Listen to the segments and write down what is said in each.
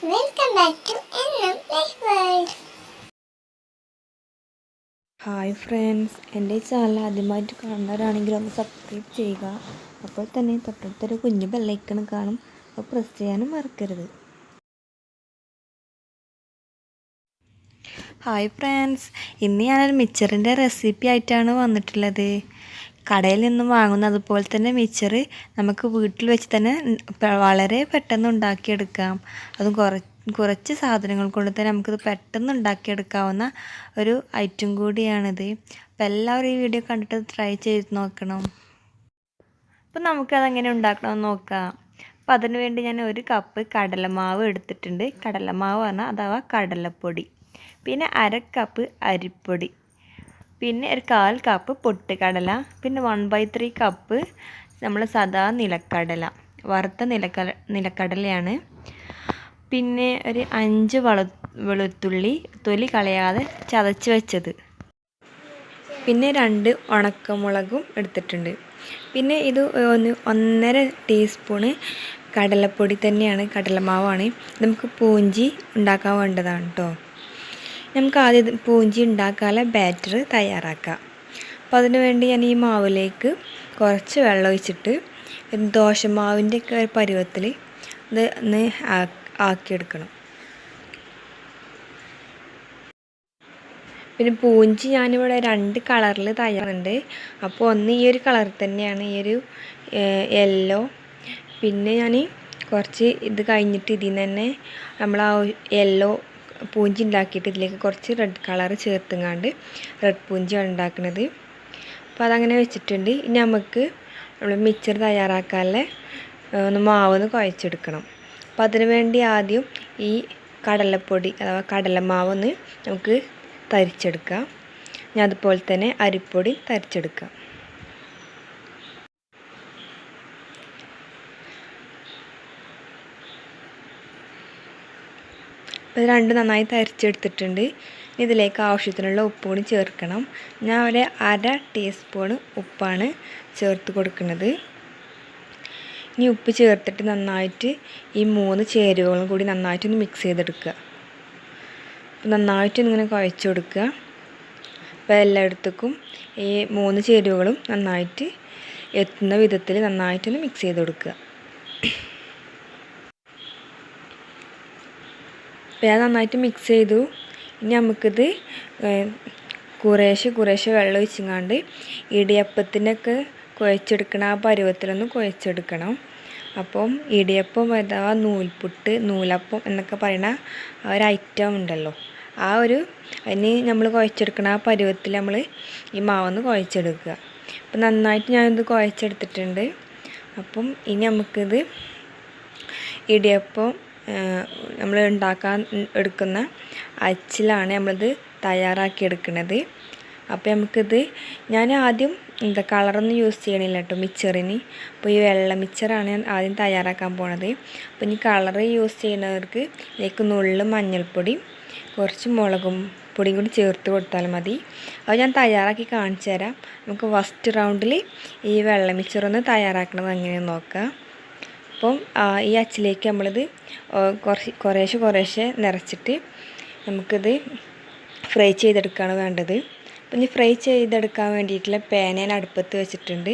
Welcome back to എന്നും life world. Hi friends, എൻ്റെ channel ആദ്യമായിട്ട് കാണുന്നവരാണെങ്കിൽ ഒന്ന് സബ്സ്ക്രൈബ് ചെയ്യുക. അപ്പോൾ തന്നെ തൊട്ടടുത്തൊരു കുഞ്ഞു ബെല്ലൈക്കൺ കാണും, അപ്പോൾ പ്രസ് ചെയ്യാനും മറക്കരുത്. ഹായ് ഫ്രണ്ട്സ്, ഇന്ന് ഞാനൊരു മിച്ചറിൻ്റെ റെസിപ്പി ആയിട്ടാണ് വന്നിട്ടുള്ളത്. കടയിൽ നിന്നും വാങ്ങുന്ന അതുപോലെ തന്നെ മിച്ചർ നമുക്ക് വീട്ടിൽ വെച്ച് തന്നെ വളരെ പെട്ടെന്ന് ഉണ്ടാക്കിയെടുക്കാം. അതും കുറച്ച് സാധനങ്ങൾ കൊണ്ട് തന്നെ നമുക്കിത് പെട്ടെന്ന് ഉണ്ടാക്കിയെടുക്കാവുന്ന ഒരു ഐറ്റം കൂടിയാണിത്. അപ്പോൾ എല്ലാവരും ഈ വീഡിയോ കണ്ടിട്ട് ട്രൈ ചെയ്ത് നോക്കണം. അപ്പോൾ നമുക്കതെങ്ങനെ ഉണ്ടാക്കണമെന്ന് നോക്കാം. അപ്പോൾ അതിന് വേണ്ടി ഞാൻ 1 കപ്പ് കടലമാവ് എടുത്തിട്ടുണ്ട്. കടലമാവ് പറഞ്ഞാൽ അഥവാ കടലപ്പൊടി. പിന്നെ 1/2 കപ്പ് അരിപ്പൊടി, പിന്നെ 1/4 കപ്പ് പൊട്ടുകടല, പിന്നെ 1/3 കപ്പ് നമ്മൾ സാധാ നിലക്കടല, വറുത്ത നിലക്കടലയാണ്. പിന്നെ ഒരു 5 വെളുത്തുള്ളി തൊലി കളയാതെ ചതച്ച് വെച്ചത്, പിന്നെ 2 ഉണക്കമുളകും എടുത്തിട്ടുണ്ട്. പിന്നെ ഇത് 1.5 ടീസ്പൂണ് കടലപ്പൊടി തന്നെയാണ്, കടലമാവാണ്. നമുക്ക് പൂഞ്ചി ഉണ്ടാക്കാൻ വേണ്ടതാണ് കേട്ടോ. നമുക്ക് ആദ്യം പൂഞ്ചി ഉണ്ടാക്കാനുള്ള ബാറ്റർ തയ്യാറാക്കാം. അപ്പോൾ അതിന് വേണ്ടി ഞാൻ ഈ മാവിലേക്ക് കുറച്ച് വെള്ളം ഒഴിച്ചിട്ട് ദോശമാവിൻ്റെ ഒക്കെ ഒരു പരുവത്തിൽ ഇത് ഒന്ന് ആക്കിയെടുക്കണം. പിന്നെ പൂഞ്ചി ഞാനിവിടെ 2 കളറിൽ തയ്യാറുണ്ട്. അപ്പോൾ ഒന്ന് ഈ ഒരു കളർ തന്നെയാണ്, ഈ ഒരു യെല്ലോ. പിന്നെ ഞാൻ കുറച്ച് ഇത് കഴിഞ്ഞിട്ട് ഇതിൽ നിന്ന് തന്നെ നമ്മൾ ആ യെല്ലോ പൂഞ്ചി ഉണ്ടാക്കിയിട്ട് ഇതിലേക്ക് കുറച്ച് റെഡ് കളർ ചേർത്തുങ്ങാണ്ട് റെഡ് പൂഞ്ചിയാണ് ഉണ്ടാക്കുന്നത്. അപ്പോൾ അതങ്ങനെ വെച്ചിട്ടുണ്ട്. ഇനി നമുക്ക് നമ്മൾ മിക്സർ തയ്യാറാക്കാനുള്ള മാവൊന്ന് കുഴച്ചെടുക്കണം. അപ്പോൾ അതിന് വേണ്ടി ആദ്യം ഈ കടലപ്പൊടി അഥവാ കടലമാവൊന്ന് നമുക്ക് തരിച്ചെടുക്കാം. ഞാൻ അതുപോലെ തന്നെ അരിപ്പൊടി തരിച്ചെടുക്കാം. ഇത് രണ്ടും നന്നായി തരിച്ചെടുത്തിട്ടുണ്ട്. ഇതിലേക്ക് ആവശ്യത്തിനുള്ള ഉപ്പ് കൂടി ചേർക്കണം. ഞാൻ ഒരു 1/2 ടീസ്പൂണ് ഉപ്പാണ് ചേർത്ത് കൊടുക്കുന്നത്. ഇനി ഉപ്പ് ചേർത്തിട്ട് നന്നായിട്ട് ഈ 3 ചേരുവകളും കൂടി നന്നായിട്ടൊന്ന് മിക്സ് ചെയ്തെടുക്കുക. നന്നായിട്ട് ഇങ്ങനെ കുഴച്ച് കൊടുക്കുക. അപ്പോൾ എല്ലായിടത്തേക്കും ഈ 3 ചേരുവകളും നന്നായിട്ട് എത്തുന്ന വിധത്തിൽ നന്നായിട്ടൊന്ന് മിക്സ് ചെയ്ത് കൊടുക്കുക. അപ്പോൾ ഞാൻ നന്നായിട്ട് മിക്സ് ചെയ്തു. ഇനി നമുക്കിത് കുറേശ്ശെ വെള്ളം ഒഴിച്ചങ്ങാണ്ട് ഇടിയപ്പത്തിനൊക്കെ കുഴച്ചെടുക്കണം, ആ പരുവത്തിലൊന്ന് കുഴച്ചെടുക്കണം. അപ്പം ഇടിയപ്പം അഥവാ നൂൽപുട്ട്, നൂലപ്പം എന്നൊക്കെ പറയുന്ന ആ ഒരു ഐറ്റം ഉണ്ടല്ലോ, ആ ഒരു അതിന് നമ്മൾ കുഴച്ചെടുക്കണം ആ പരുവത്തിൽ നമ്മൾ ഈ മാവൊന്ന് കുഴച്ചെടുക്കുക. അപ്പം നന്നായിട്ട് ഞാനിത് കുഴച്ചെടുത്തിട്ടുണ്ട്. അപ്പം ഇനി നമുക്കിത് ഇടിയപ്പം നമ്മൾ ഉണ്ടാക്കാൻ എടുക്കുന്ന അച്ചിലാണ് നമ്മളിത് തയ്യാറാക്കി എടുക്കുന്നത്. അപ്പോൾ നമുക്കിത് ഞാൻ ആദ്യം കളറൊന്നും യൂസ് ചെയ്യണില്ല കേട്ടോ മിച്ചറിന്. അപ്പോൾ ഈ വെള്ള മിച്ചറാണ് ഞാൻ ആദ്യം തയ്യാറാക്കാൻ പോണത്. അപ്പോൾ ഇനി കളർ യൂസ് ചെയ്യുന്നവർക്ക് ഇതിലേക്ക് നുള്ളു മഞ്ഞൾപ്പൊടി, കുറച്ച് മുളകും പൊടിയും കൂടി ചേർത്ത് കൊടുത്താൽ മതി. അത് ഞാൻ തയ്യാറാക്കി കാണിച്ചു തരാം. നമുക്ക് ഫസ്റ്റ് റൗണ്ടിൽ ഈ വെള്ള മിച്ചറൊന്ന് തയ്യാറാക്കണത് എങ്ങനെയെന്ന് നോക്കാം. അപ്പം ഈ അച്ചിലേക്ക് നമ്മളിത് കുറേശ്ശെ നിറച്ചിട്ട് നമുക്കിത് ഫ്രൈ ചെയ്തെടുക്കുകയാണ് വേണ്ടത്. അപ്പം ഇനി ഫ്രൈ ചെയ്തെടുക്കാൻ വേണ്ടിയിട്ടുള്ള പാൻ ഞാൻ അടുപ്പത്ത് വെച്ചിട്ടുണ്ട്.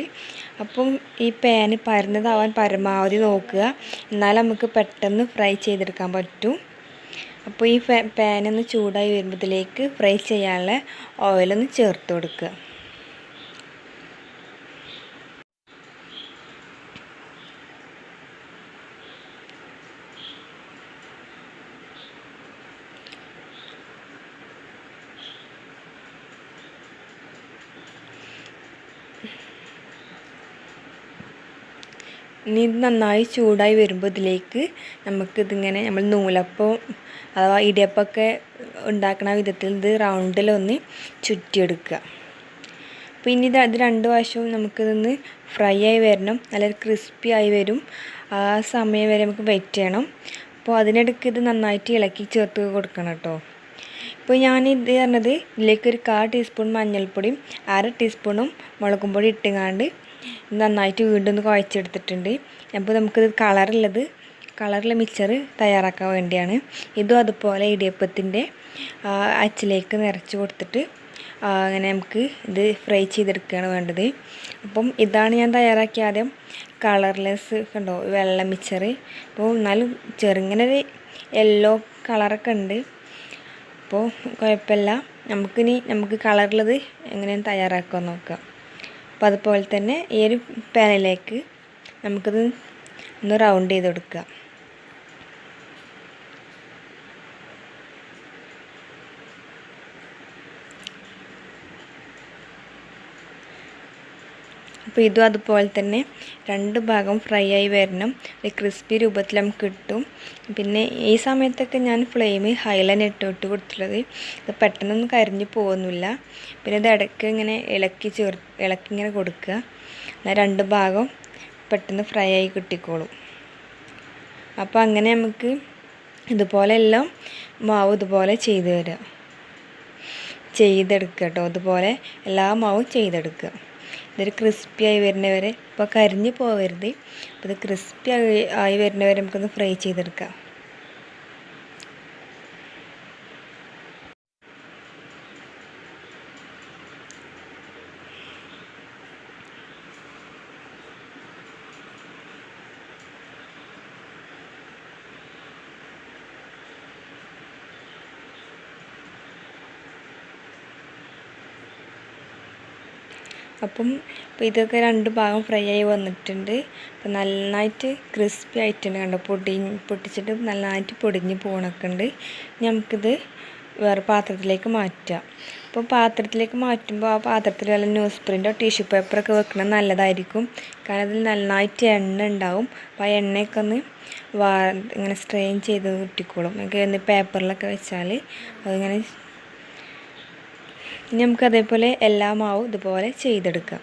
അപ്പം ഈ പാന് പരന്നതാവാൻ പരമാവധി നോക്കുക, എന്നാലും നമുക്ക് പെട്ടെന്ന് ഫ്രൈ ചെയ്തെടുക്കാൻ പറ്റും. അപ്പോൾ ഈ പാനൊന്ന് ചൂടായി വരുമ്പോൾ ഇതിലേക്ക് ഫ്രൈ ചെയ്യാനുള്ള ഓയിലൊന്ന് ചേർത്ത് കൊടുക്കുക. ഇനി ഇത് നന്നായി ചൂടായി വരുമ്പോൾ ഇതിലേക്ക് നമുക്കിതിങ്ങനെ നമ്മൾ നൂലപ്പം അഥവാ ഇടിയപ്പമൊക്കെ ഉണ്ടാക്കുന്ന വിധത്തിൽ ഇത് റൗണ്ടിലൊന്ന് ചുറ്റിയെടുക്കുക. അപ്പോൾ ഇനി ഇത് 2 വശവും നമുക്കിതൊന്ന് ഫ്രൈ ആയി വരണം, നല്ലൊരു ക്രിസ്പി ആയി വരും. ആ സമയം വരെ നമുക്ക് വെയിറ്റ് ചെയ്യണം. അപ്പോൾ അതിനിടയ്ക്ക് ഇത് നന്നായിട്ട് ഇളക്കി ചേർത്ത് കൊടുക്കണം കേട്ടോ. ഇപ്പോൾ ഞാനിത് പറഞ്ഞത് ഇതിലേക്ക് ഒരു 1/4 ടീസ്പൂൺ മഞ്ഞൾപ്പൊടിയും 1/2 ടീസ്പൂണും മുളകും പൊടി ഇട്ടുങ്ങാണ്ട് നന്നായിട്ട് വീണ്ടും ഒന്ന് കുഴച്ചെടുത്തിട്ടുണ്ട്. അപ്പോൾ നമുക്കിത് കളറുള്ളത് കളറിലെ മിക്സർ തയ്യാറാക്കാൻ വേണ്ടിയാണ്. ഇതും അതുപോലെ ഇടിയപ്പത്തിൻ്റെ അച്ചിലേക്ക് നിറച്ച് കൊടുത്തിട്ട് അങ്ങനെ നമുക്ക് ഇത് ഫ്രൈ ചെയ്തെടുക്കുകയാണ് വേണ്ടത്. അപ്പം ഇതാണ് ഞാൻ തയ്യാറാക്കിയ ആദ്യം കളർലെസ് കണ്ടോ വെള്ള മിക്സർ. അപ്പോൾ എന്നാലും ചെറുങ്ങനെ ഒരു യെല്ലോ കളറൊക്കെ ഉണ്ട്. അപ്പോൾ കുഴപ്പമില്ല. നമുക്ക് കളറുള്ളത് എങ്ങനെയാണ് തയ്യാറാക്കാൻ നോക്കാം. അപ്പോൾ അതുപോലെ തന്നെ ഈ ഒരു പാനിലേക്ക് നമുക്കിത് ഒന്ന് റൗണ്ട് ചെയ്ത് കൊടുക്കുക. അപ്പോൾ ഇതും അതുപോലെ തന്നെ 2 ഭാഗം ഫ്രൈ ആയി വരണം. ഒരു ക്രിസ്പി രൂപത്തിൽ നമുക്ക് കിട്ടും. പിന്നെ ഈ സമയത്തൊക്കെ ഞാൻ ഫ്ലെയിം ഹൈലൈൻ ഇട്ട് കൊടുത്തിട്ടുള്ളത്. ഇത് പെട്ടെന്നൊന്നും കരിഞ്ഞ് പോകുന്നില്ല. പിന്നെ ഇത് ഇടയ്ക്ക് ഇങ്ങനെ ഇളക്കി ഇങ്ങനെ കൊടുക്കുക. എന്നാൽ 2 ഭാഗം പെട്ടെന്ന് ഫ്രൈ ആയി കിട്ടിക്കോളും. അപ്പോൾ അങ്ങനെ നമുക്ക് ഇതുപോലെ എല്ലാം മാവ് ഇതുപോലെ ചെയ്തെടുക്കുക കേട്ടോ. ഇതുപോലെ എല്ലാ മാവും ചെയ്തെടുക്കുക. ഇതൊരു ക്രിസ്പി ആയി വരുന്നവരെ, ഇപ്പോൾ കരിഞ്ഞ് പോകരുത്. അപ്പോൾ ഇത് ക്രിസ്പി ആയി വരുന്നവരെ നമുക്കൊന്ന് ഫ്രൈ ചെയ്തെടുക്കാം. അപ്പം ഇപ്പോൾ ഇതൊക്കെ 2 ഭാഗം ഫ്രൈ ആയി വന്നിട്ടുണ്ട്. അപ്പോൾ നന്നായിട്ട് ക്രിസ്പി ആയിട്ടുണ്ട് കണ്ടോ. പൊട്ടിച്ചിട്ട് നന്നായിട്ട് പൊടിഞ്ഞ് പോകണൊക്കെ ഉണ്ട്. നമുക്കിത് വേറെ പാത്രത്തിലേക്ക് മാറ്റാം. അപ്പോൾ പാത്രത്തിലേക്ക് മാറ്റുമ്പോൾ ആ പാത്രത്തിൽ വല്ല ന്യൂസ് പ്രിൻ്റോ ടിഷ്യൂ പേപ്പറൊക്കെ വെക്കണം നല്ലതായിരിക്കും. കാരണം അതിൽ നന്നായിട്ട് എണ്ണ ഉണ്ടാവും. അപ്പോൾ ആ എണ്ണയൊക്കെ ഒന്ന് ഇങ്ങനെ സ്ട്രെയിൻ ചെയ്ത് കിട്ടിക്കോളും. നമുക്ക് പേപ്പറിലൊക്കെ വെച്ചാൽ അതിങ്ങനെ. ഇനി നമുക്ക് അതേപോലെ എല്ലാ മാവും ഇതുപോലെ ചെയ്തെടുക്കാം.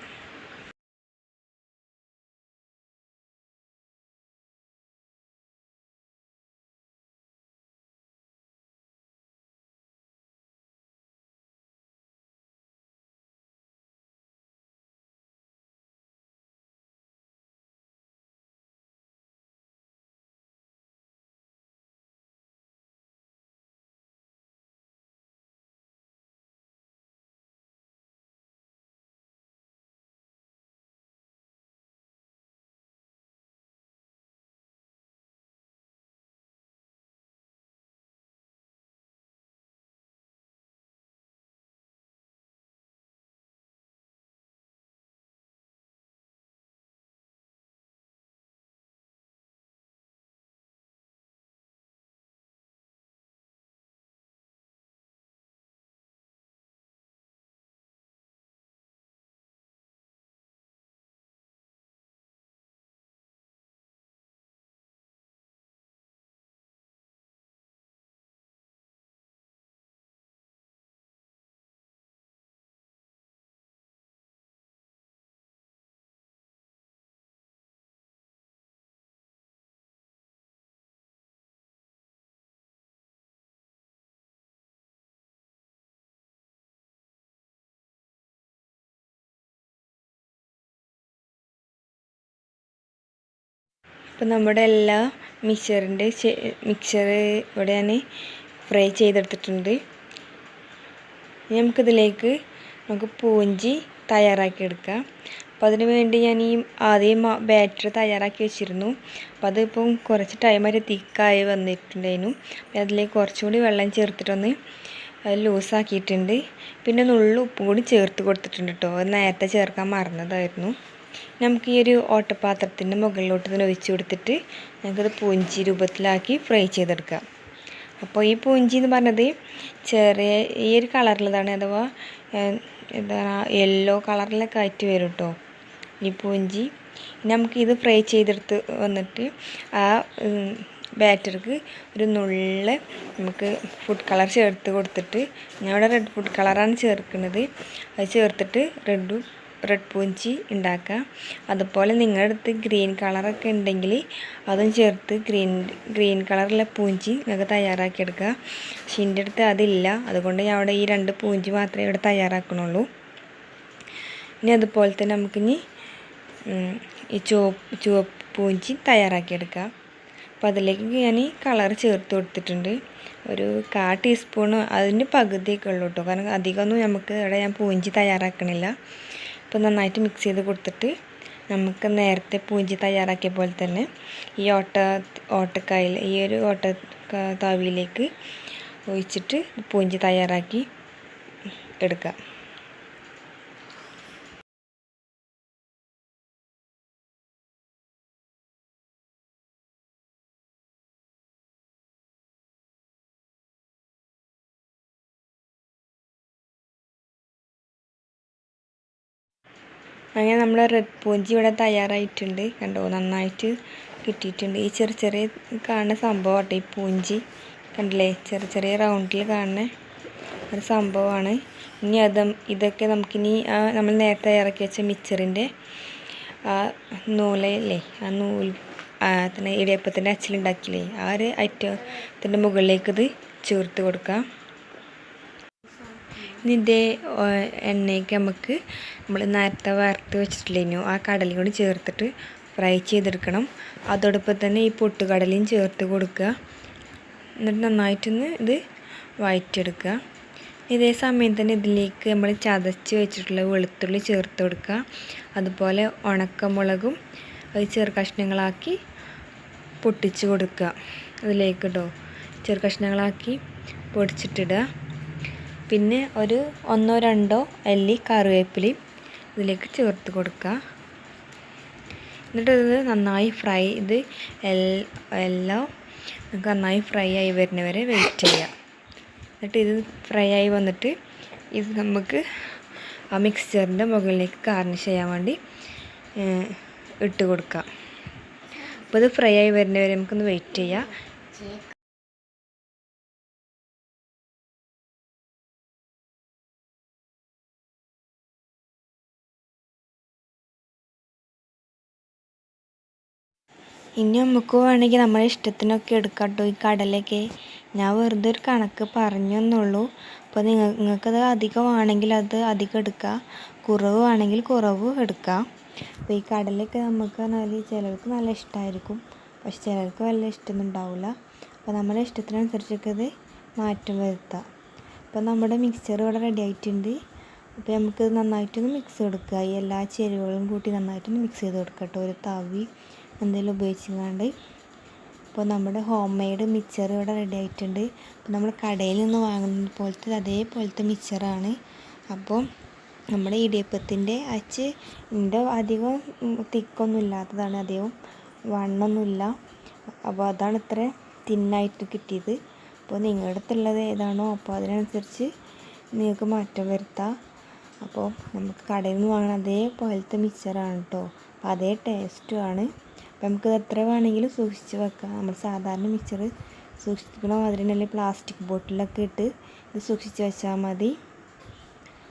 അപ്പോൾ നമ്മുടെ എല്ലാ മിക്സർ ഇവിടെ ഞാൻ ഫ്രൈ ചെയ്തെടുത്തിട്ടുണ്ട്. നമുക്കിതിലേക്ക് പൂഞ്ചി തയ്യാറാക്കിയെടുക്കാം. അപ്പോൾ അതിന് വേണ്ടി ഞാൻ ആദ്യം ബാറ്റർ തയ്യാറാക്കി വെച്ചിരുന്നു. അപ്പോൾ അതിപ്പം കുറച്ച് ടൈമായിട്ട് തിക്കായി വന്നിട്ടുണ്ടായിരുന്നു. അപ്പോൾ അതിലേക്ക് കുറച്ചുകൂടി വെള്ളം ചേർത്തിട്ടൊന്ന് ലൂസാക്കിയിട്ടുണ്ട്. പിന്നെ നുള്ളു ഉപ്പും കൂടി ചേർത്ത് കൊടുത്തിട്ടുണ്ട് കേട്ടോ. അത് നേരത്തെ ചേർക്കാൻ മറന്നതായിരുന്നു. നമുക്ക് ഈ ഒരു ഓട്ടപാത്രത്തിൻ്റെ മുകളിലോട്ട് ഇതിനെ ഒഴിച്ച് കൊടുത്തിട്ട് നമുക്കത് പൂഞ്ചി രൂപത്തിലാക്കി ഫ്രൈ ചെയ്തെടുക്കാം. അപ്പോൾ ഈ പൂഞ്ചി എന്ന് പറഞ്ഞത് ചെറിയ ഈ ഒരു കളറിലതാണ്, അഥവാ എന്താണ് യെല്ലോ കളറിലൊക്കെ ആയിട്ട് വരും കേട്ടോ ഈ പൂഞ്ചി. നമുക്കിത് ഫ്രൈ ചെയ്തെടുത്ത് വന്നിട്ട് ആ ബാറ്റർക്ക് ഒരു നുള്ള് നമുക്ക് ഫുഡ് കളർ ചേർത്ത് കൊടുത്തിട്ട്, ഞാൻ ഇവിടെ റെഡ് ഫുഡ് കളറാണ് ചേർക്കുന്നത്, അത് ചേർത്തിട്ട് റെഡ് പൂഞ്ചി ഉണ്ടാക്കുക. അതുപോലെ നിങ്ങളുടെ അടുത്ത് ഗ്രീൻ കളറൊക്കെ ഉണ്ടെങ്കിൽ അതും ചേർത്ത് ഗ്രീൻ കളറിലെ പൂഞ്ചി നിങ്ങൾക്ക് തയ്യാറാക്കിയെടുക്കുക. പക്ഷെ എൻ്റെ അടുത്ത് അതില്ല, അതുകൊണ്ട് ഞാൻ അവിടെ ഈ 2 പൂഞ്ചി മാത്രമേ ഇവിടെ തയ്യാറാക്കണുള്ളൂ. ഇനി അതുപോലെ തന്നെ നമുക്കിനി ഈ ചുവപ്പ് പൂഞ്ചി തയ്യാറാക്കിയെടുക്കാം. അപ്പോൾ അതിലേക്ക് ഞാൻ കളർ ചേർത്ത് കൊടുത്തിട്ടുണ്ട്. ഒരു 1/4 ടീസ്പൂണ്, അതിൻ്റെ പകുതിയൊക്കെ ഉള്ളൂ കേട്ടോ, കാരണം അധികമൊന്നും നമുക്ക് ഇവിടെ ഞാൻ പൂഞ്ചി തയ്യാറാക്കണില്ല. അപ്പോൾ നന്നായിട്ട് മിക്സ് ചെയ്ത് കൊടുത്തിട്ട് നമുക്ക് നേരത്തെ പൂഞ്ചി തയ്യാറാക്കിയ പോലെ തന്നെ ഈ ഓട്ടക്കായിൽ ഈ ഒരു താവിയിലേക്ക് ഒഴിച്ചിട്ട് പൂഞ്ചി തയ്യാറാക്കി എടുക്കാം. അങ്ങനെ നമ്മുടെ റെഡ് പൂഞ്ചി ഇവിടെ തയ്യാറായിട്ടുണ്ട്. കണ്ടോ, നന്നായിട്ട് കിട്ടിയിട്ടുണ്ട്. ഈ ചെറിയ കാണുന്ന സംഭവമാട്ടെ ഈ പൂഞ്ചി, കണ്ടില്ലേ, ചെറിയ റൗണ്ടിൽ കാണുന്ന ഒരു സംഭവമാണ്. ഇനി ഇതൊക്കെ നമുക്കിനി നമ്മൾ നേരത്തെ തയ്യാറാക്കി വെച്ച മിക്സറിൻ്റെ നൂലല്ലേ, ആ നൂൽ തന്നെ ഇടിയപ്പത്തിൻ്റെ അച്ചിലുണ്ടാക്കിയില്ലേ, ആ ഒരു ഐറ്റത്തിൻ്റെ മുകളിലേക്ക് ഇത് ചേർത്ത് കൊടുക്കാം. ഇതേ എണ്ണയ്ക്ക് നമുക്ക് നമ്മൾ നേരത്തെ വറുത്ത് വെച്ചിട്ടില്ലേനോ ആ കടലയും കൂടി ചേർത്തിട്ട് ഫ്രൈ ചെയ്തെടുക്കണം. അതോടൊപ്പം തന്നെ ഈ പൊട്ടുകടലയും ചേർത്ത് കൊടുക്കുക. എന്നിട്ട് നന്നായിട്ടൊന്ന് ഇത് വഴറ്റിയെടുക്കുക. ഇതേ സമയം തന്നെ ഇതിലേക്ക് നമ്മൾ ചതച്ച് വെച്ചിട്ടുള്ള വെളുത്തുള്ളി ചേർത്ത് കൊടുക്കുക. അതുപോലെ ഉണക്കമുളകും അത് കഷ്ണങ്ങളാക്കി പൊട്ടിച്ച് കൊടുക്കുക. അതിലേക്ക് കേട്ടോ കഷ്ണങ്ങളാക്കി പൊടിച്ചിട്ടിടുക. പിന്നെ ഒരു 1-2 അല്ലി കറിവേപ്പിലയും ഇതിലേക്ക് ചേർത്ത് കൊടുക്കുക. എന്നിട്ട് ഇത് നന്നായി എല്ലാം നമുക്ക് നന്നായി ഫ്രൈ ആയി വരുന്നവരെ വെയിറ്റ് ചെയ്യുക. എന്നിട്ട് ഇത് ഫ്രൈ ആയി വന്നിട്ട് ഇത് നമുക്ക് ആ മിക്സ്ചറിൻ്റെ മുകളിലേക്ക് ഗാർണിഷ് ചെയ്യാൻ വേണ്ടി ഇട്ട് കൊടുക്കാം. അപ്പോൾ ഇത് ഫ്രൈ ആയി വരുന്നവരെ നമുക്കൊന്ന് വെയിറ്റ് ചെയ്യാം. ഇനി നമുക്ക് വേണമെങ്കിൽ നമ്മുടെ ഇഷ്ടത്തിനൊക്കെ എടുക്കാം കേട്ടോ. ഈ കടലൊക്കെ ഞാൻ വെറുതെ ഒരു കണക്ക് പറഞ്ഞെന്നുള്ളൂ. അപ്പോൾ നിങ്ങൾക്കത് അധികമാണെങ്കിൽ അത് അധികം എടുക്കുക, കുറവ് ആണെങ്കിൽ കുറവ് എടുക്കാം. അപ്പോൾ ഈ കടലൊക്കെ നമുക്ക് പറഞ്ഞാൽ ചിലർക്ക് നല്ല ഇഷ്ടമായിരിക്കും, പക്ഷെ ചിലർക്ക് വലിയ ഇഷ്ടമൊന്നും ഉണ്ടാവില്ല. അപ്പോൾ നമ്മുടെ ഇഷ്ടത്തിനനുസരിച്ചൊക്കെ ഇത് മാറ്റം വരുത്താം. അപ്പോൾ നമ്മുടെ മിക്സ്ചർ ഇവിടെ റെഡി ആയിട്ടുണ്ട്. അപ്പോൾ നമുക്ക് നന്നായിട്ടൊന്ന് മിക്സ് കൊടുക്കുക. ഈ എല്ലാ ചേരുവകളും കൂട്ടി നന്നായിട്ടൊന്ന് മിക്സ് ചെയ്ത് കൊടുക്കുക കേട്ടോ, ഒരു തവി എന്തെങ്കിലും ഉപയോഗിച്ചുകൊണ്ട്. അപ്പോൾ നമ്മുടെ ഹോം മെയ്ഡ് മിക്സ്ചർ ഇവിടെ റെഡി ആയിട്ടുണ്ട്. അപ്പോൾ നമ്മൾ കടയിൽ നിന്ന് വാങ്ങുന്ന പോലത്തെ അതേപോലത്തെ മിക്സ്ചറാണ്. അപ്പോൾ നമ്മുടെ ഇടിയപ്പത്തിൻ്റെ അച്ചിൻ്റെ അധികം തിക്കൊന്നും ഇല്ലാത്തതാണ്, അധികം വണ്ണമൊന്നുമില്ല. അപ്പോൾ അതാണ് ഇത്ര തിന്നായിട്ട് കിട്ടിയത്. അപ്പോൾ നിങ്ങളുടെ അടുത്തുള്ളത് ഏതാണോ അപ്പോൾ അതിനനുസരിച്ച് നിങ്ങൾക്ക് മാറ്റം വരുത്താം. അപ്പോൾ നമുക്ക് കടയിൽ നിന്ന് വാങ്ങുന്ന അതേപോലത്തെ മിക്സ്ചറാണ് കേട്ടോ, അപ്പോൾ അതേ ടേസ്റ്റുമാണ്. അപ്പോൾ നമുക്കിത് എത്ര വേണമെങ്കിലും സൂക്ഷിച്ച് വെക്കാം. നമ്മൾ സാധാരണ മിക്സ്ചർ സൂക്ഷിക്കണം, അതിനുള്ള പ്ലാസ്റ്റിക് ബോട്ടിലൊക്കെ ഇട്ട് ഇത് സൂക്ഷിച്ച് വെച്ചാൽ മതി.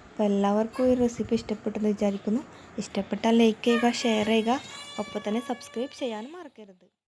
അപ്പോൾ എല്ലാവർക്കും ഈ റെസിപ്പി ഇഷ്ടപ്പെട്ടെന്ന് വിചാരിക്കുന്നു. ഇഷ്ടപ്പെട്ടാൽ ലൈക്ക് ചെയ്യുക, ഷെയർ ചെയ്യുക, ഒപ്പം തന്നെ സബ്സ്ക്രൈബ് ചെയ്യാനും മറക്കരുത്.